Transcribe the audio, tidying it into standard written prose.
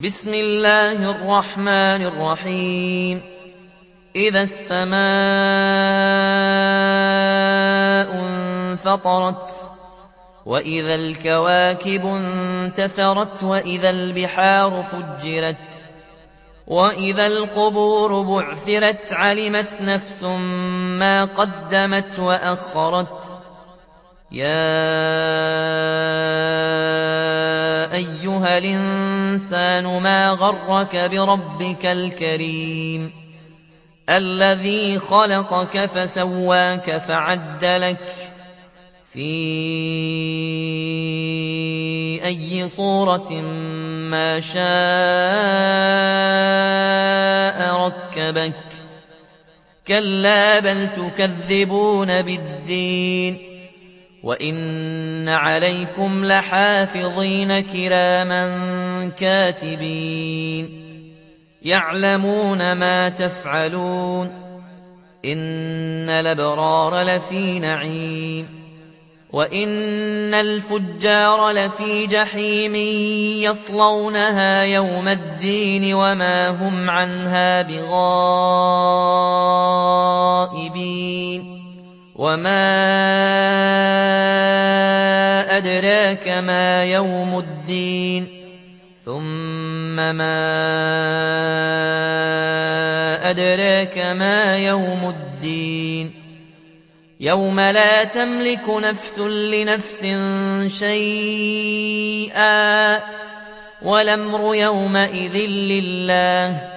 بسم الله الرحمن الرحيم إذا السماء انفطرت وإذا الكواكب انتثرت وإذا البحار فجرت وإذا القبور بعثرت علمت نفس ما قدمت وأخرت يا أيها الإنسان ما غرك بربك الكريم الذي خلقك فسواك فعدلك في أي صورة ما شاء ركبك كلا بل تكذبون بالدين وإن عليكم لحافظين كراما كاتبين يعلمون ما تفعلون إن الأبرار لفي نعيم وإن الفجار لفي جحيم يصلونها يوم الدين وما هم عنها بغائبين وما أدراك ما يوم الدين ثم ما أدراك ما يوم الدين يوم لا تملك نفس لنفس شيئا والأمر يومئذ لله